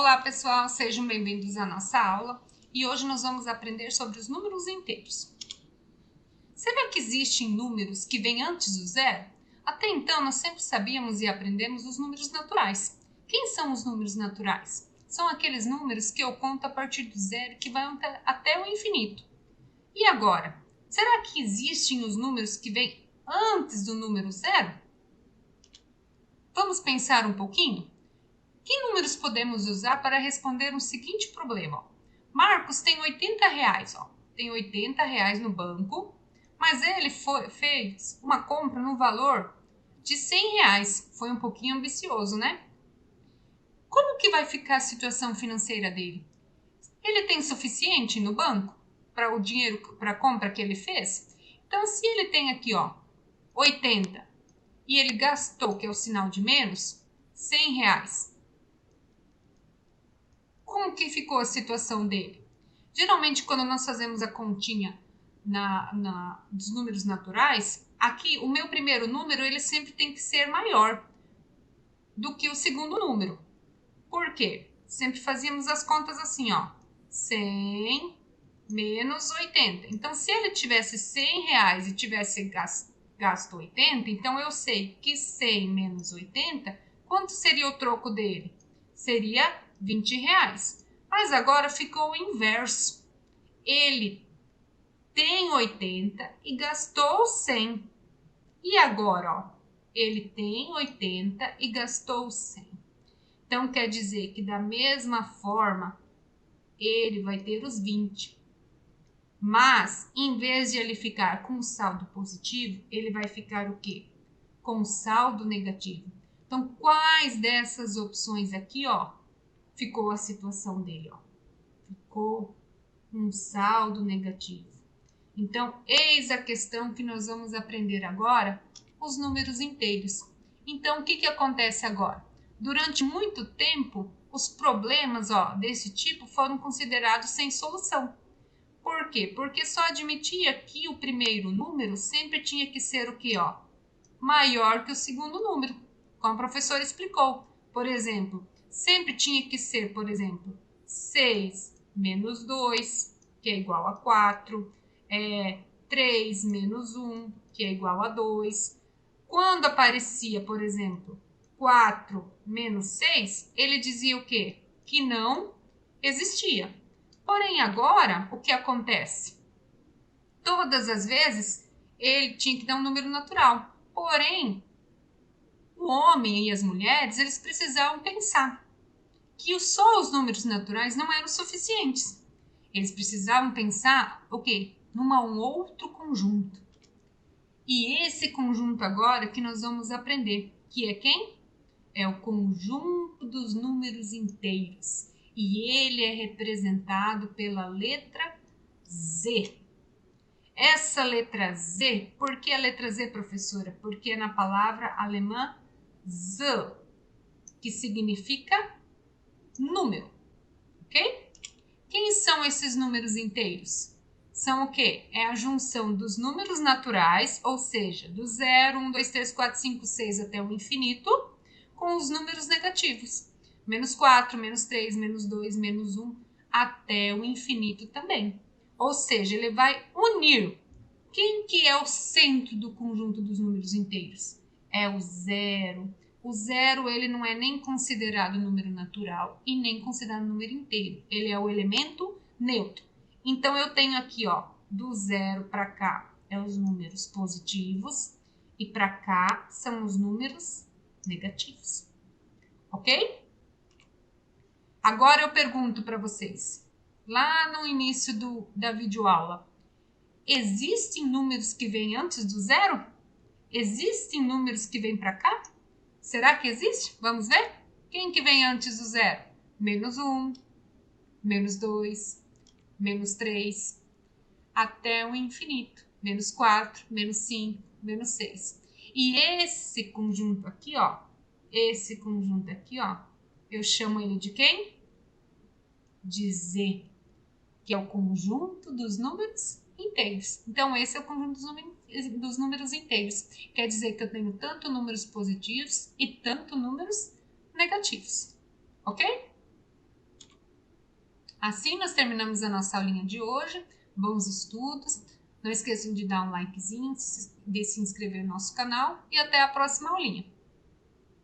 Olá pessoal, sejam bem-vindos à nossa aula e hoje nós vamos aprender sobre os números inteiros. Será que existem números que vêm antes do zero? Até então nós sempre sabíamos e aprendemos os números naturais. Quem são os números naturais? São aqueles números que eu conto a partir do zero que vão até o infinito. E agora, será que existem os números que vêm antes do número zero? Vamos pensar um pouquinho? Que números podemos usar para responder o seguinte problema? Marcos tem R$80, tem R$80 no banco, mas ele fez uma compra no valor de R$100. Foi um pouquinho ambicioso, né? Como que vai ficar a situação financeira dele? Ele tem suficiente no banco para o dinheiro, para a compra que ele fez? Então, se ele tem aqui, 80 e ele gastou, que é o sinal de menos, R$100. Como que ficou a situação dele? Geralmente, quando nós fazemos a continha dos números naturais, aqui o meu primeiro número ele sempre tem que ser maior do que o segundo número. Por quê? Sempre fazíamos as contas assim, 100 menos 80. Então, se ele tivesse R$100 e tivesse gasto 80, então eu sei que 100 menos 80, quanto seria o troco dele? Seria R$20. Mas agora ficou o inverso. Ele tem 80 e gastou 100. E agora, ele tem 80 e gastou 100. Então, quer dizer que da mesma forma, ele vai ter os 20. Mas, em vez de ele ficar com saldo positivo, ele vai ficar o quê? Com saldo negativo. Então, quais dessas opções aqui, ficou a situação dele, ficou um saldo negativo. Então, eis a questão que nós vamos aprender agora, os números inteiros. Então, o que acontece agora? Durante muito tempo, os problemas desse tipo foram considerados sem solução. Por quê? Porque só admitia que o primeiro número sempre tinha que ser o quê? Maior que o segundo número, como a professora explicou. Por exemplo, sempre tinha que ser, por exemplo, 6 menos 2, que é igual a 4, 3 menos 1, que é igual a 2. Quando aparecia, por exemplo, 4 menos 6, ele dizia o quê? Que não existia. Porém, agora, o que acontece? Todas as vezes, ele tinha que dar um número natural. Porém, o homem e as mulheres, eles precisavam pensar que só os números naturais não eram suficientes. Eles precisavam pensar o quê? Um outro conjunto. E esse conjunto agora que nós vamos aprender, que é quem? É o conjunto dos números inteiros. E ele é representado pela letra Z. Essa letra Z, por que a letra Z, professora? Porque é na palavra alemã Z, que significa número, ok? Quem são esses números inteiros? São o quê? É a junção dos números naturais, ou seja, do 0, 1, 2, 3, 4, 5, 6 até o infinito, com os números negativos. Menos 4, menos 3, menos 2, menos 1, até o infinito também. Ou seja, ele vai unir. Quem que é o centro do conjunto dos números inteiros? É o zero. O zero, ele não é nem considerado número natural e nem considerado número inteiro. Ele é o elemento neutro. Então, eu tenho aqui, do zero para cá, é os números positivos e para cá são os números negativos. Ok? Agora eu pergunto para vocês, lá no início da videoaula, existem números que vêm antes do zero? Existem números que vêm para cá? Será que existe? Vamos ver? Quem que vem antes do zero? Menos 1, menos 2, menos 3, até o infinito. Menos 4, menos 5, menos 6. E esse conjunto aqui, eu chamo ele de quem? De Z, que é o conjunto dos números inteiros. Então, esse é o conjunto dos números inteiros. Quer dizer que eu tenho tanto números positivos e tanto números negativos. Ok? Assim nós terminamos a nossa aulinha de hoje. Bons estudos. Não esqueçam de dar um likezinho, de se inscrever no nosso canal e até a próxima aulinha.